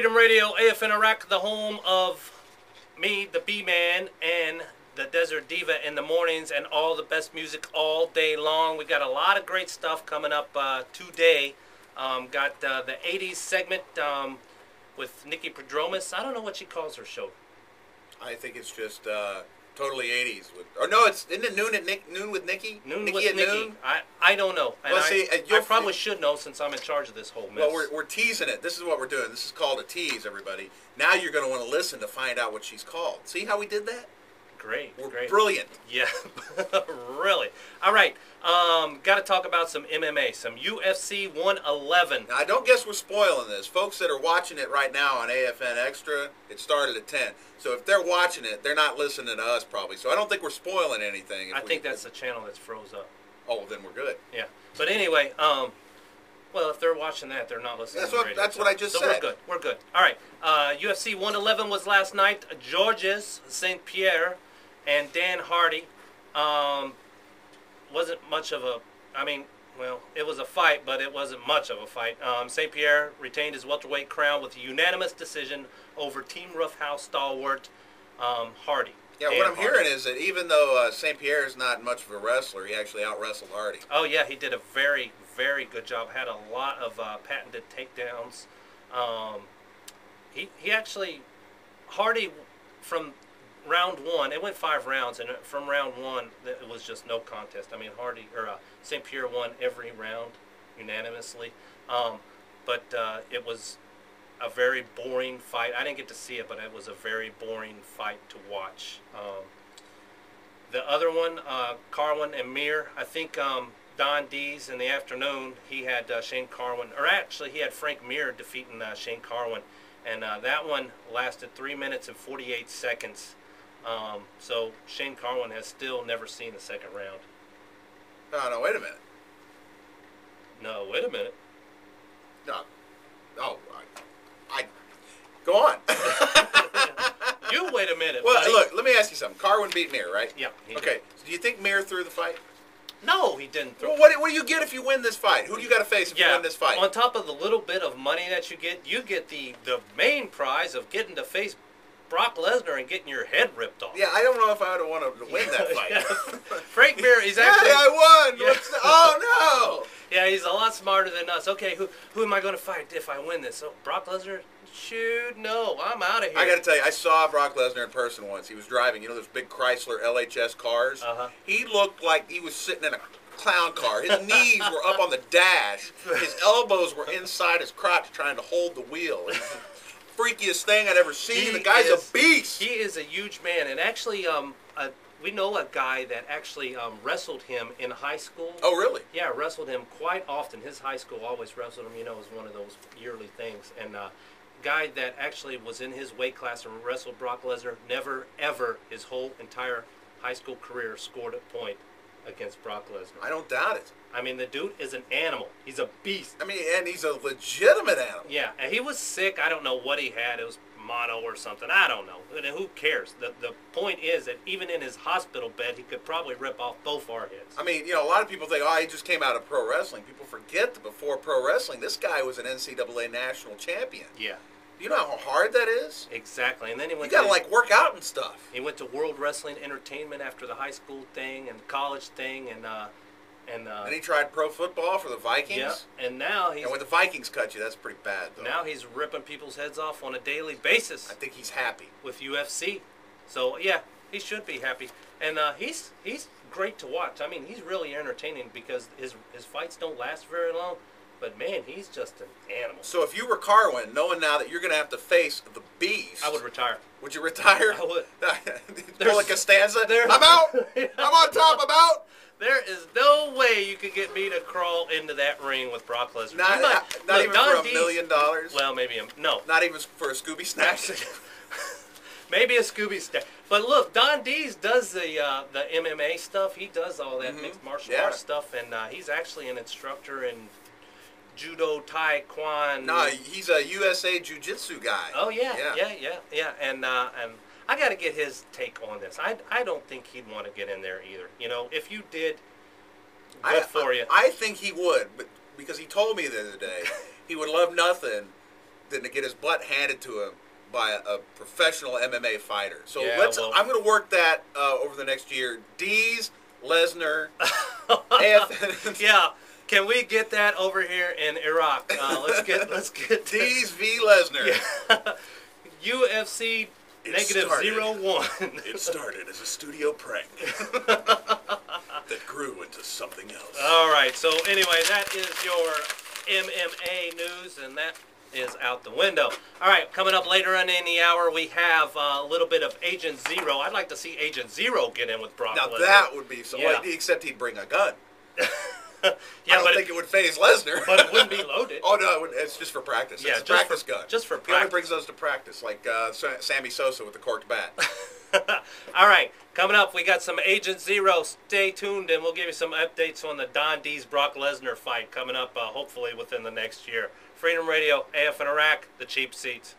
Freedom Radio, AFN Iraq, the home of me, the B-Man, and the Desert Diva in the mornings, and all the best music all day long. We got a lot of great stuff coming up today. Got the 80s segment with Nikki Prodromus. I don't know what she calls her show. I think it's just totally 80s. Or no, isn't it noon with Nikki? Noon Nikki with at Nikki. noon? I don't know. And Well, see, I probably should know since I'm in charge of this whole mess. Well, we're teasing it. This is what we're doing. This is called a tease, everybody. Now you're going to want to listen to find out what she's called. See how we did that? Great. We're great. brilliant. Yeah, really. All right, got to talk about some MMA, some UFC 111. Now, I don't guess we're spoiling this. Folks that are watching it right now on AFN Extra, it started at 10. So if they're watching it, they're not listening to us probably. So I don't think we're spoiling anything. I think that's the channel that's froze up. Oh, well, then we're good. Yeah. But anyway, well, if they're watching that, they're not listening to the radio. That's what I just said. So we're good. We're good. All right. UFC 111 was last night. Georges St. Pierre and Dan Hardy. Wasn't much of a, well, it was a fight, but it wasn't much of a fight. St. Pierre retained his welterweight crown with a unanimous decision over Team Roughhouse stalwart Hardy. Yeah, Dan what I'm Hardy. hearing is that even though St. Pierre is not much of a wrestler, he actually out-wrestled Hardy. Oh, yeah, he did a very, very good job. Had a lot of patented takedowns. He actually, Hardy, from round one, it went 5 rounds, and from round one, it was just no contest. I mean, Hardy, or St. Pierre won every round unanimously. But it was a very boring fight. I didn't get to see it, but it was a very boring fight to watch. The other one, Carwin and Mir, I think Don Dees in the afternoon, he had Shane Carwin, or actually he had Frank Mir defeating Shane Carwin, and that one lasted 3 minutes and 48 seconds. So Shane Carwin has still never seen the second round. No, wait a minute. No, wait a minute. No. Oh, I go on. You wait a minute. Well, buddy. look, let me ask you something. Carwin beat Mir, right? Yeah. Okay. So do you think Mir threw the fight? No, he didn't throw. Well, what do you get if you win this fight? Who do you got to face if you win this fight? On top of the little bit of money that you get the main prize of getting to face Brock Lesnar and getting your head ripped off. Yeah, I don't know if I would want to win that fight. Frank Mir, he's actually... Hey, I won! Yeah. Oh, no! Yeah, he's a lot smarter than us. Okay, who am I going to fight if I win this? Oh, Brock Lesnar? Shoot, no, I'm out of here. I got to tell you, I saw Brock Lesnar in person once. He was driving, you know those big Chrysler LHS cars? Uh-huh. He looked like he was sitting in a clown car. His knees were up on the dash. His elbows were inside his crotch trying to hold the wheel. It was the freakiest thing I'd ever seen. The guy's a beast. He is a huge man, and actually, we know a guy that actually wrestled him in high school. Oh, really? Yeah, wrestled him quite often. His high school always wrestled him, you know, as one of those yearly things. And guy that actually was in his weight class and wrestled Brock Lesnar, never, ever, his whole entire high school career scored a point against Brock Lesnar. I don't doubt it. I mean, the dude is an animal. He's a beast. I mean, and he's a legitimate animal. Yeah, and he was sick. I don't know what he had. It was mono or something. I don't know. And who cares? The point is that even in his hospital bed, he could probably rip off both foreheads. I mean, you know, a lot of people think, oh, he just came out of pro wrestling. People forget that before pro wrestling, this guy was an NCAA national champion. Yeah. You know how hard that is? Exactly. And then he went You got to, like, work out and stuff. He went to World Wrestling Entertainment after the high school thing and college thing, and he tried pro football for the Vikings. Yeah, and now he's... And when the Vikings cut you, that's pretty bad, though. Now he's ripping people's heads off on a daily basis. I think he's happy. With UFC. So, yeah, he should be happy. And he's great to watch. I mean, he's really entertaining because his fights don't last very long. But, man, he's just an animal. So if you were Carwin, knowing now that you're going to have to face the Beast... I would retire. Would you retire? I would. Pull like Costanza? I'm out! I'm on top, I'm out! There is no way you could get me to crawl into that ring with Brock Lesnar. Not even for $1 million? Well, maybe no. Not even for a Scooby snack? Maybe a Scooby snack. But look, Don Dees does the MMA stuff. He does all that mixed martial arts stuff, and he's actually an instructor in Judo, Taekwondo. No, he's a USA Jiu-Jitsu guy. Oh, yeah. And I got to get his take on this. I don't think he'd want to get in there either. You know, if you did, good for you. I think he would, but because he told me the other day he would love nothing than to get his butt handed to him by a professional MMA fighter. So Yeah, I'm going to work that over the next year. D's, Lesnar, F. Yeah. Can we get that over here in Iraq? Let's get D's v Lesnar. Yeah. UFC negative started. 0-1. It started as a studio prank that grew into something else. All right. So anyway, that is your MMA news, and that is out the window. All right. Coming up later on in the hour, we have a little bit of Agent Zero. I'd like to see Agent Zero get in with Brock Now Lesnar. that would be so. Yeah. Except he'd bring a gun. Yeah, I don't think it would phase Lesnar. but it wouldn't be loaded. Oh no, it's just for practice. Yeah, It's a just practice for- gun. just for He only practice. brings those to practice, like Sammy Sosa with the corked bat. All right, coming up, we got some Agent Zero. Stay tuned, and we'll give you some updates on the Don D's Brock Lesnar fight coming up, hopefully within the next year. Freedom Radio, AF in Iraq, the cheap seats.